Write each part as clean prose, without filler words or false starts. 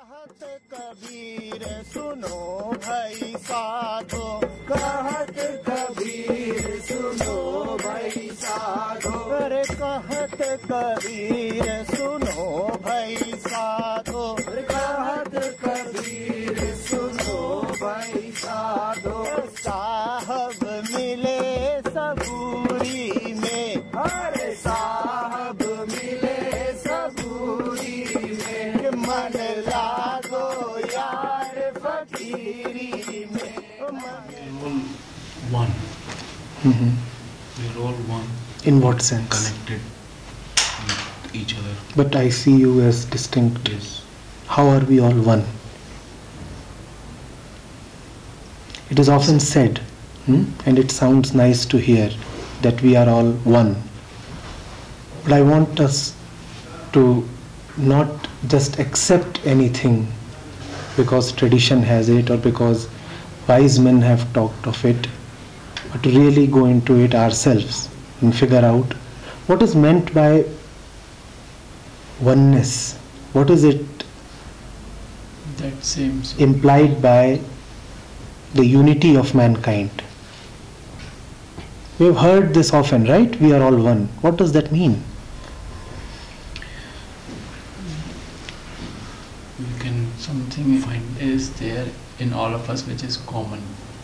कहत कबीर सुनो भाई साधो, कहत कबीर सुनो भाई साधो, अरे कहत कबीर सुनो भाई साधो, कहत कबीर सुनो भाई साधो। साहब मिले सबूरी में, अरे साहब मिले सबूरी में, मन लागो यार फकीरी में। One. Mm-hmm. We are all one. In what sense? Connected with each other. But I see you as distinct. Yes. How are we all one? It is often said, and it sounds nice to hear, that we are all one. But I want us to not just accept anything because tradition has it or because wise men have talked of it, but to really go into it ourselves and figure out what is meant by oneness. What is it That seems implied by the unity of mankind? We have heard this often, right? We are all one. What does that mean? We can something find is there in all of us which is common,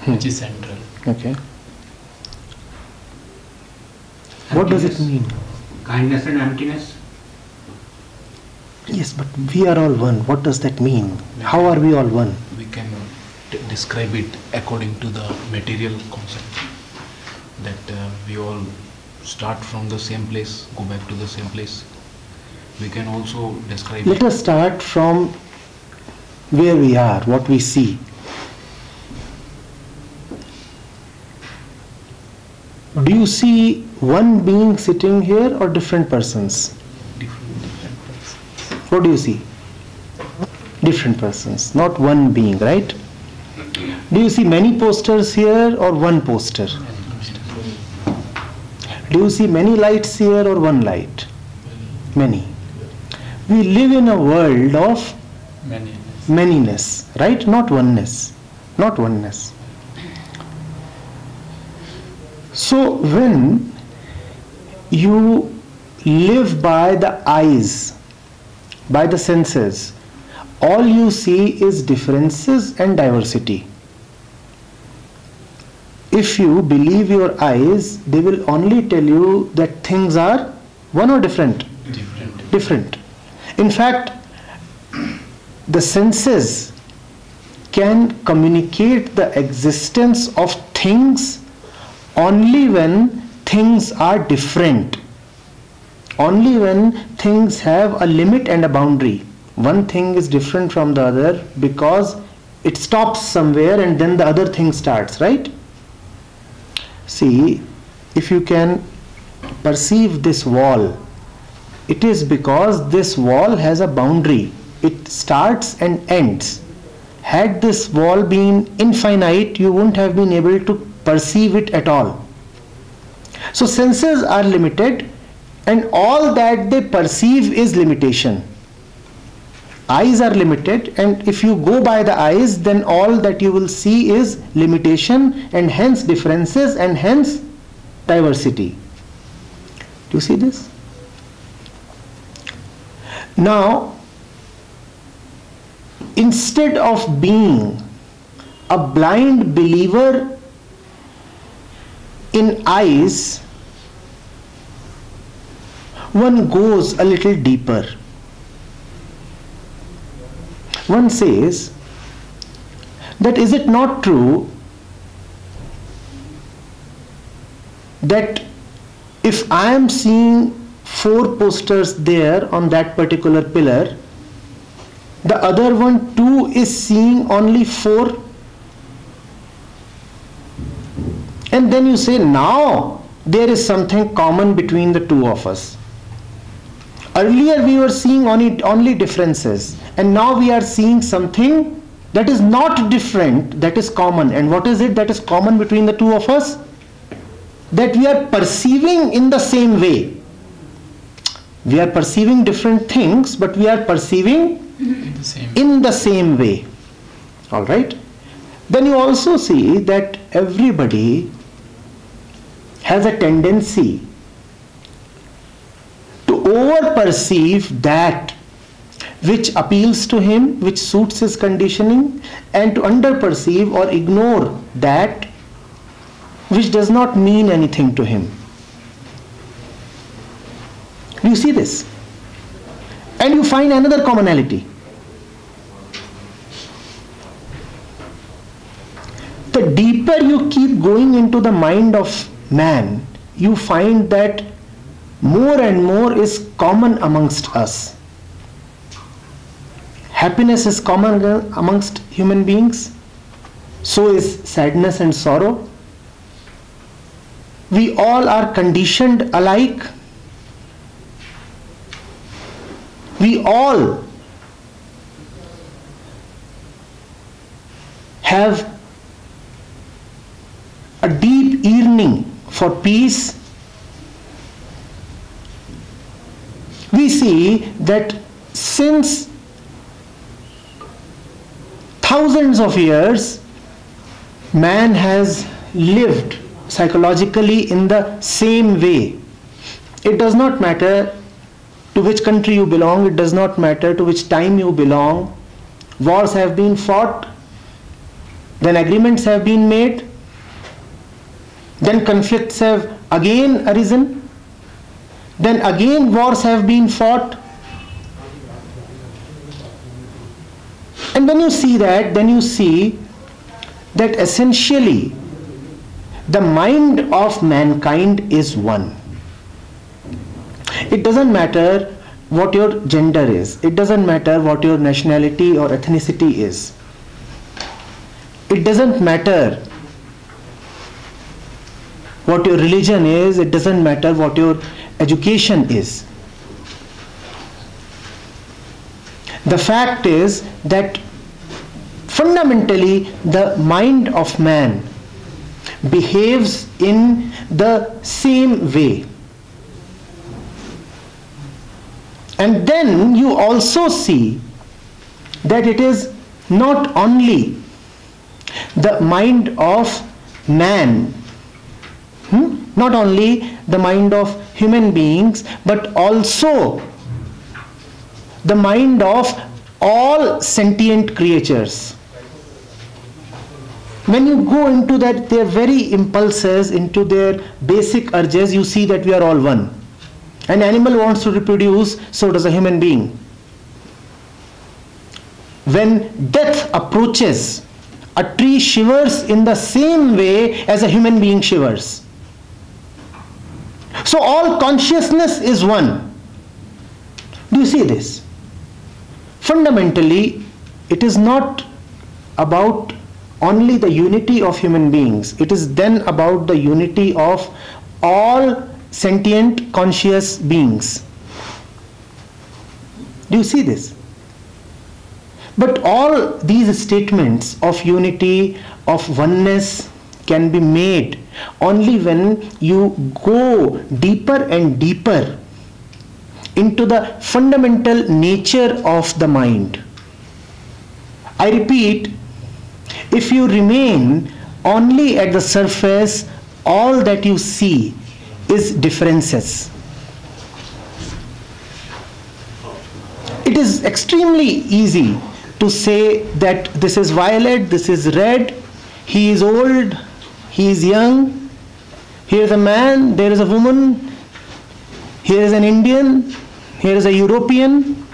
which is central. Okay. What does it mean? Kindness and emptiness. Yes, but we are all one. What does that mean? How are we all one? we can describe it according to the material concept. That we all start from the same place, go back to the same place. We can also describe Let it. us start from where we are, what we see. Do you see one being sitting here or different persons? different What do you see? Different persons, not one being, right? Do you see many posters here or one poster? Do you see many lights here or one light? Many. We live in a world of manyness, right? Not oneness. Not oneness. So when you live by the eyes, by the senses, all you see is differences and diversity. If you believe your eyes, they will only tell you that things are one or different. Different. In fact, the senses can communicate the existence of things only when things are different. Only when things have a limit and a boundary. One thing is different from the other because it stops somewhere and then the other thing starts, right? See, if you can perceive this wall, it is because this wall has a boundary. It starts and ends. Had this wall been infinite, you wouldn't have been able to perceive it at all. So senses are limited and all that they perceive is limitation. Eyes are limited, and if you go by the eyes, then all that you will see is limitation and hence differences and hence diversity. Do you see this? Now, instead of being a blind believer in eyes, one goes a little deeper. One says that is it not true that if I am seeing 4 posters there on that particular pillar, the other one too is seeing only 4? And then you say, now there is something common between the two of us. Earlier we were seeing only differences, and now we are seeing something that is not different, that is common. And what is it that is common between the two of us? That we are perceiving in the same way. We are perceiving different things, but we are perceiving in the same way. Alright? Then you also see that everybody has a tendency to over-perceive that which appeals to him, which suits his conditioning, and to under-perceive or ignore that which does not mean anything to him. You see this? And you find another commonality. The deeper you keep going into the mind of man, you find that more and more is common amongst us. Happiness is common amongst human beings. So is sadness and sorrow. We all are conditioned alike. We all have a deep yearning for peace. We see that since thousands of years, man has lived psychologically in the same way. It does not matter to which country you belong, it does not matter to which time you belong. Wars have been fought, then agreements have been made, then conflicts have again arisen, then again wars have been fought. And when you see that, then you see that essentially the mind of mankind is one. It doesn't matter what your gender is. It doesn't matter what your nationality or ethnicity is. It doesn't matter what your religion is. It doesn't matter what your education is. The fact is that fundamentally the mind of man behaves in the same way. And then you also see that it is not only the mind of man, not only the mind of human beings, but also the mind of all sentient creatures. When you go into that, their very impulses, into their basic urges, you see that we are all one. An animal wants to reproduce, so does a human being. When death approaches, a tree shivers in the same way as a human being shivers. So all consciousness is one. Do you see this? Fundamentally, it is not about only the unity of human beings. It is then about the unity of all sentient conscious beings. Do you see this? But all these statements of unity, of oneness can be made only when you go deeper and deeper into the fundamental nature of the mind. I repeat, if you remain only at the surface, all that you see is differences. It is extremely easy to say that this is violet, this is red, he is old, he is young, here is a man, there is a woman, here is an Indian, here is a European.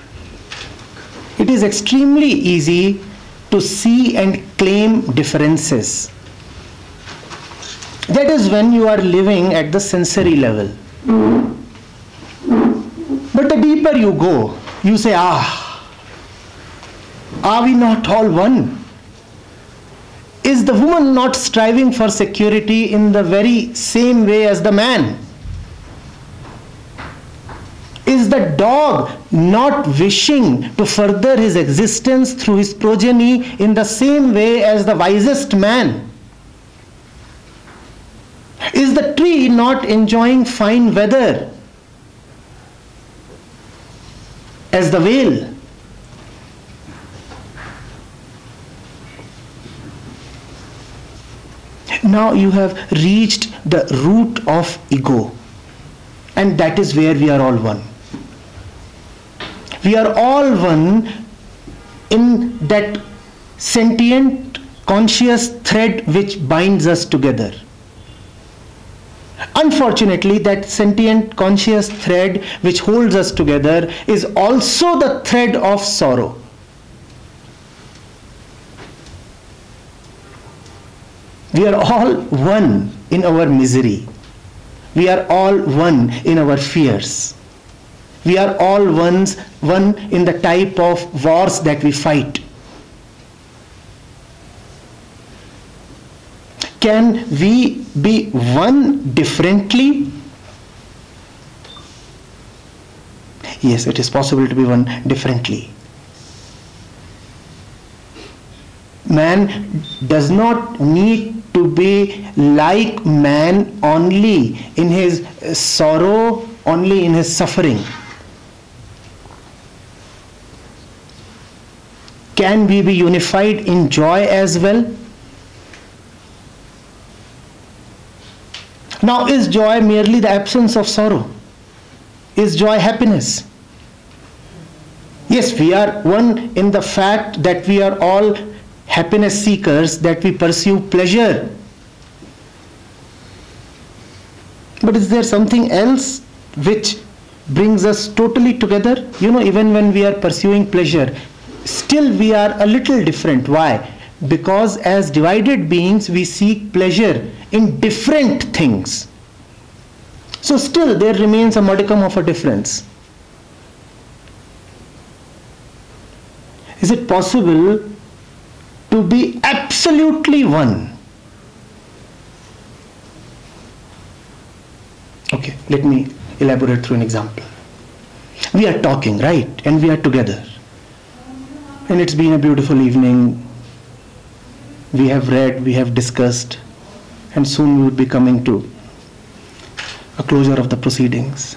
It is extremely easy to see and claim differences. That is when you are living at the sensory level. But the deeper you go, you say, are we not all one? Is the woman not striving for security in the very same way as the man? Is the dog not wishing to further his existence through his progeny in the same way as the wisest man? Is the tree not enjoying fine weather as the veil. Now you have reached the root of ego, and that is where we are all one. We are all one in that sentient conscious thread which binds us together. Unfortunately, that sentient conscious thread which holds us together is also the thread of sorrow. We are all one in our misery. We are all one in our fears. We are all one in the type of wars that we fight. Can we be one differently? Yes, it is possible to be one differently. Man does not need to be like man only in his sorrow, only in his suffering. Can we be unified in joy as well? Now, is joy merely the absence of sorrow? Is joy happiness? Yes, we are one in the fact that we are all happiness seekers, that we pursue pleasure. But is there something else which brings us totally together? You know, even when we are pursuing pleasure, still we are a little different. Why? Because as divided beings, we seek pleasure in different things. So still there remains a modicum of a difference. Is it possible to be absolutely one? Okay, let me elaborate through an example. We are talking, right? And we are together. And it's been a beautiful evening. We have read, we have discussed, and soon we would be coming to a closure of the proceedings.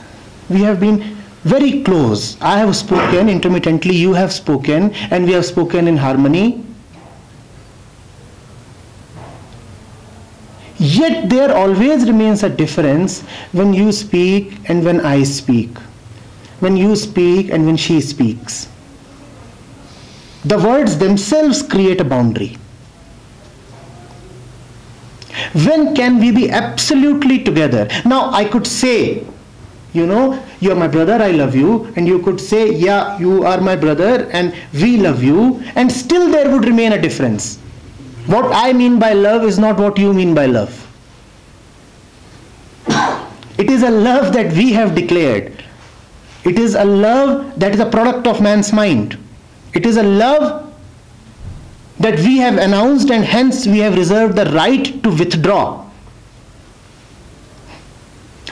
We have been very close. I have spoken intermittently, you have spoken, and we have spoken in harmony. Yet there always remains a difference when you speak and when I speak. When you speak and when she speaks. The words themselves create a boundary. When can we be absolutely together? Now I could say, you know, you are my brother, I love you. And you could say, yeah, you are my brother and we love you. And still there would remain a difference. What I mean by love is not what you mean by love. It is a love that we have declared. It is a love that is a product of man's mind. It is a love that we have announced, and hence we have reserved the right to withdraw.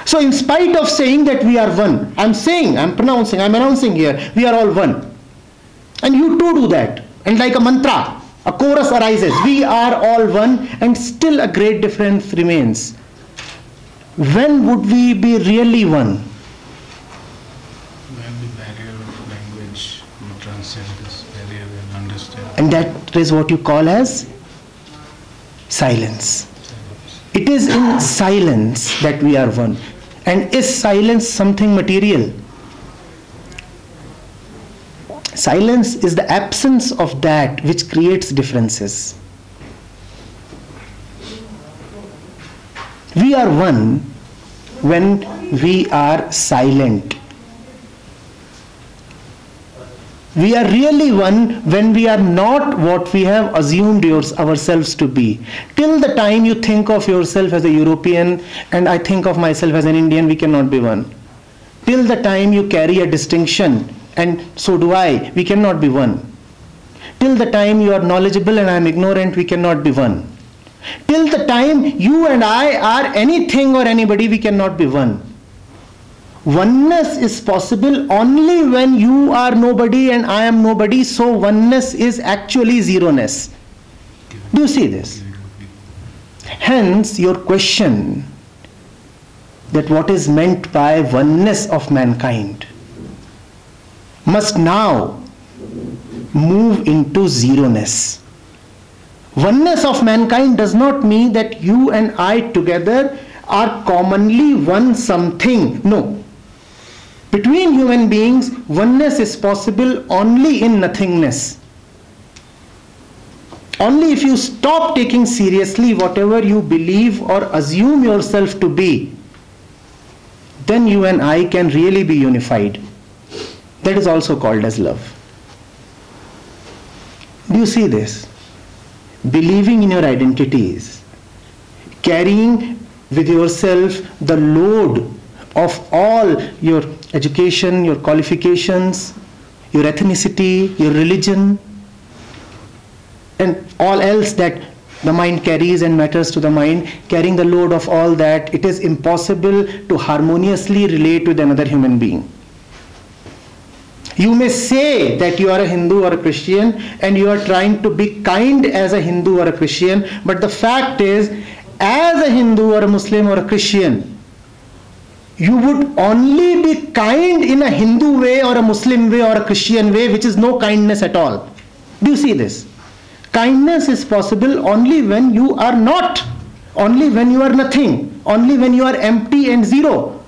So in spite of saying that we are one, I'm announcing here, we are all one. And you too do that. And like a mantra, a chorus arises, we are all one, and still a great difference remains. When would we be really one? When the barrier of language, you transcend this barrier and understand. And that is what you call as silence. It is in silence that we are one. And is silence something material? Silence is the absence of that which creates differences. We are one when we are silent. We are really one when we are not what we have assumed ourselves to be. Till the time you think of yourself as a European and I think of myself as an Indian, we cannot be one. Till the time you carry a distinction and so do I, we cannot be one. Till the time you are knowledgeable and I am ignorant, we cannot be one. Till the time you and I are anything or anybody, we cannot be one. Oneness is possible only when you are nobody and I am nobody, so oneness is actually zeroness. Do you see this? Hence your question that what is meant by oneness of mankind. must now move into zeroness. Oneness of mankind does not mean that you and I together are commonly one something. No. Between human beings, oneness is possible only in nothingness. Only if you stop taking seriously whatever you believe or assume yourself to be, then you and I can really be unified. That is also called as love. Do you see this? Believing in your identities, carrying with yourself the load of all your education, your qualifications, your ethnicity, your religion, and all else that the mind carries and matters to the mind, carrying the load of all that, it is impossible to harmoniously relate with another human being. You may say that you are a Hindu or a Christian and you are trying to be kind as a Hindu or a Christian, but the fact is, as a Hindu or a Muslim or a Christian, you would only be kind in a Hindu way or a Muslim way or a Christian way, which is no kindness at all. Do you see this? Kindness is possible only when you are not, only when you are nothing, only when you are empty and zero.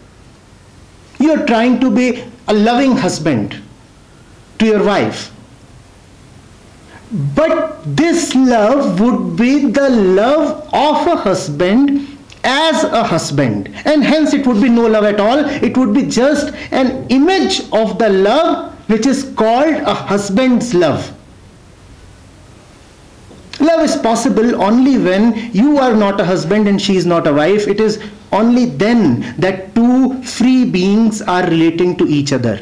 You are trying to be a loving husband to your wife. But this love would be the love of a husband as a husband, and hence it would be no love at all. It would be just an image of the love which is called a husband's love. Love is possible only when you are not a husband and she is not a wife. It is only then that two free beings are relating to each other.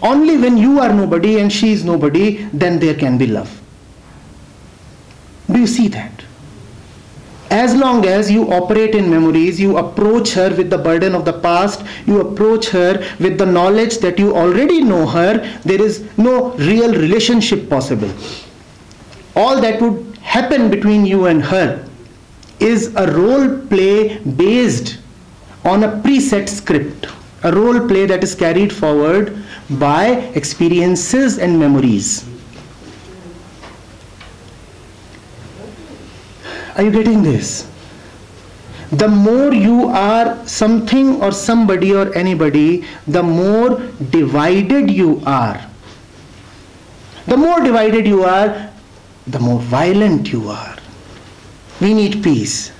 Only when you are nobody and she is nobody, then there can be love. Do you see that? As long as you operate in memories, you approach her with the burden of the past, you approach her with the knowledge that you already know her, there is no real relationship possible. All that would happen between you and her is a role play based on a preset script, a role play that is carried forward by experiences and memories. Are you getting this? The more you are something or somebody or anybody, the more divided you are. The more divided you are, the more violent you are. We need peace,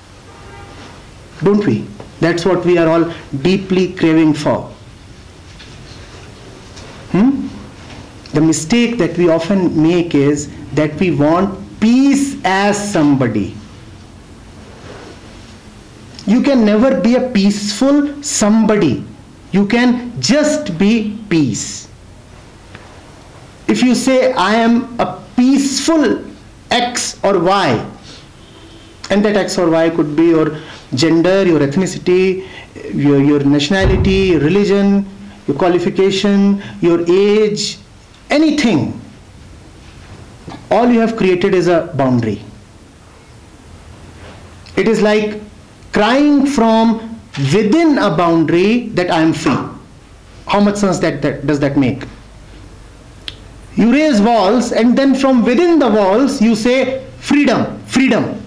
don't we? That's what we are all deeply craving for. The mistake that we often make is that we want peace as somebody. You can never be a peaceful somebody. You can just be peace. If you say, I am a peaceful X or Y, and that X or Y could be your gender, your ethnicity, your nationality, your religion, your qualification, your age, anything. All you have created is a boundary. It is like crying from within a boundary that I am free. How much sense does that make? You raise walls and then from within the walls you say freedom, freedom.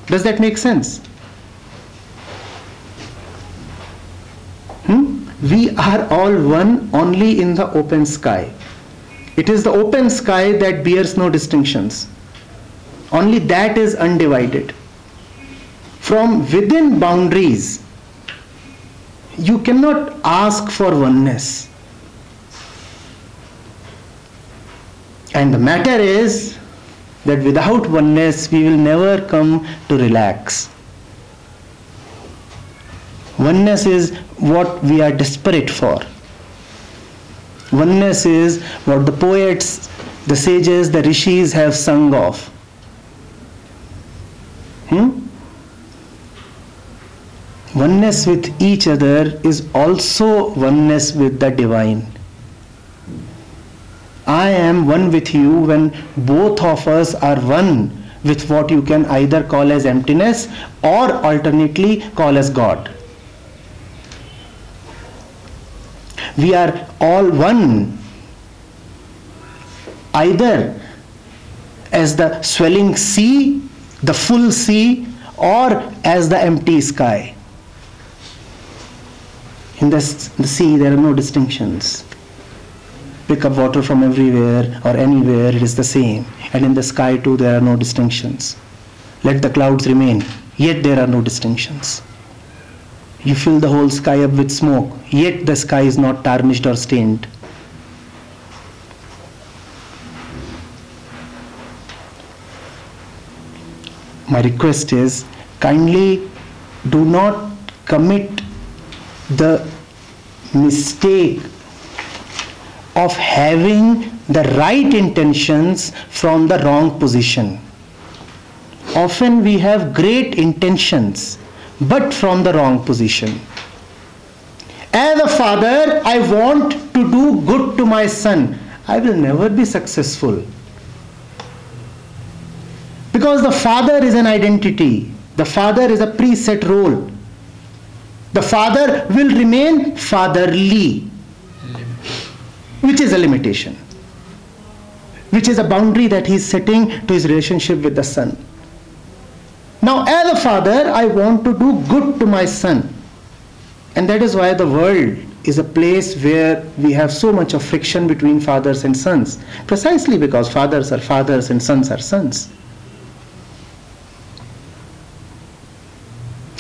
Does that make sense? We are all one only in the open sky. It is the open sky that bears no distinctions. Only that is undivided. From within boundaries, you cannot ask for oneness. And the matter is that without oneness, we will never come to relax. Oneness is what we are desperate for. Oneness is what the poets, the sages, the rishis have sung of. Oneness with each other is also oneness with the divine. I am one with you when both of us are one with what you can either call as emptiness or alternately call as God. We are all one either as the swelling sea, the full sea, or as the empty sky. In the sea, there are no distinctions. Pick up water from everywhere or anywhere, it is the same. And in the sky too, there are no distinctions. Let the clouds remain, yet there are no distinctions. You fill the whole sky up with smoke, yet the sky is not tarnished or stained. My request is, kindly do not commit the mistake of having the right intentions from the wrong position. Often we have great intentions, but from the wrong position. As a father, I want to do good to my son. I will never be successful. Because the father is an identity. The father is a preset role. The father will remain fatherly, which is a limitation, which is a boundary that he is setting to his relationship with the son. Now, as a father, I want to do good to my son. And that is why the world is a place where we have so much of friction between fathers and sons. Precisely because fathers are fathers and sons are sons.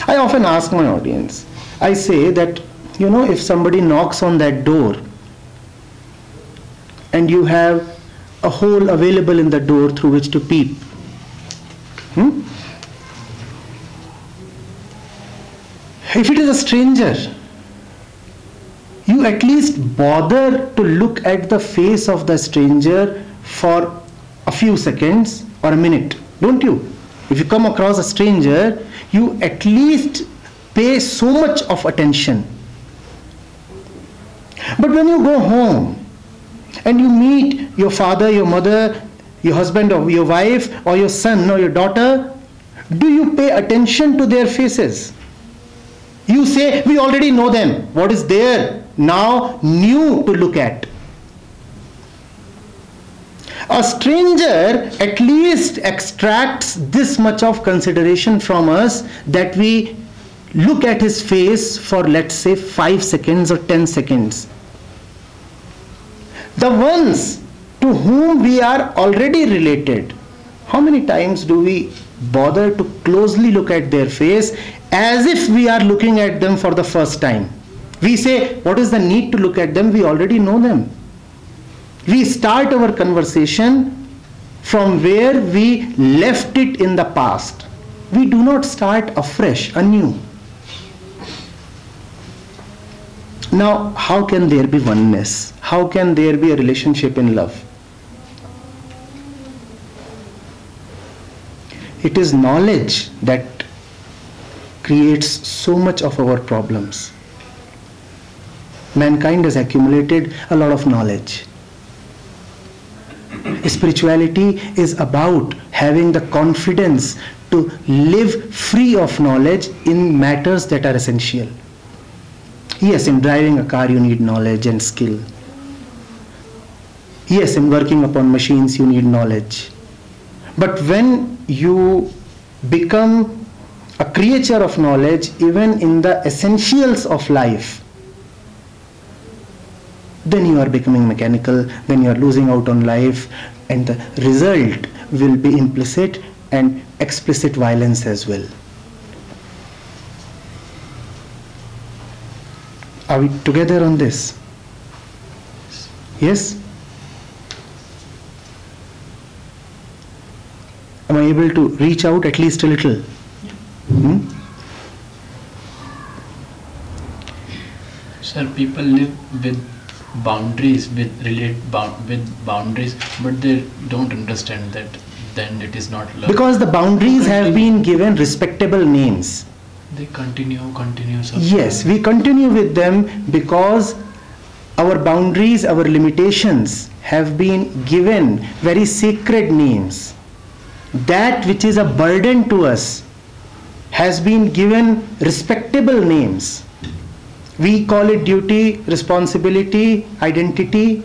I often ask my audience, I say that, if somebody knocks on that door and you have a hole available in the door through which to peep, if it is a stranger, you at least bother to look at the face of the stranger for a few seconds or a minute, don't you? If you come across a stranger, you at least pay so much of attention. But when you go home and you meet your father, your mother, your husband or your wife or your son or your daughter, do you pay attention to their faces? You say, we already know them. What is there now new to look at? A stranger at least extracts this much of consideration from us, that we look at his face for, let's say, 5 seconds or 10 seconds. The ones to whom we are already related, how many times do we bother to closely look at their face as if we are looking at them for the first time? We say, what is the need to look at them? We already know them. We start our conversation from where we left it in the past. We do not start afresh, anew. Now, how can there be oneness? How can there be a relationship in love? It is knowledge that creates so much of our problems. Mankind has accumulated a lot of knowledge. Spirituality is about having the confidence to live free of knowledge in matters that are essential. Yes, in driving a car you need knowledge and skill. Yes, in working upon machines you need knowledge. But when you become a creature of knowledge, even in the essentials of life, then you are becoming mechanical, then you are losing out on life, and the result will be implicit and explicit violence as well. Are we together on this? Yes? Am I able to reach out at least a little? Sir, people live with boundaries, with boundaries, but they don't understand that then it is not love. Because the boundaries have been given respectable names. They continue. Sir. Yes, we continue with them because our boundaries, our limitations have been given very sacred names. That which is a burden to us has been given respectable names. We call it duty, responsibility, identity,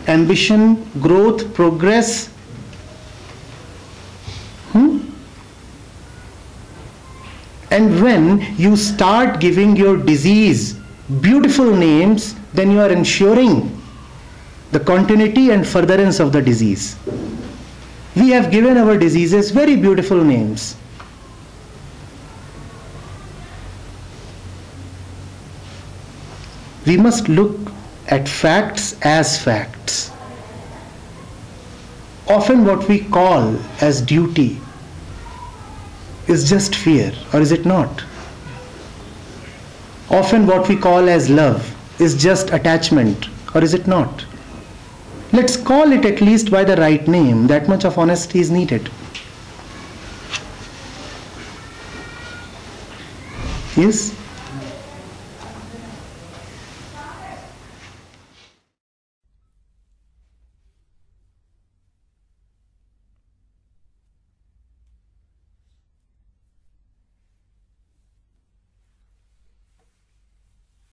ambition, growth, progress. And when you start giving your disease beautiful names, then you are ensuring the continuity and furtherance of the disease. We have given our diseases very beautiful names. We must look at facts as facts. Often what we call as duty is just fear, or is it not? Often what we call as love is just attachment, or is it not? Let's call it at least by the right name. That much of honesty is needed. Yes?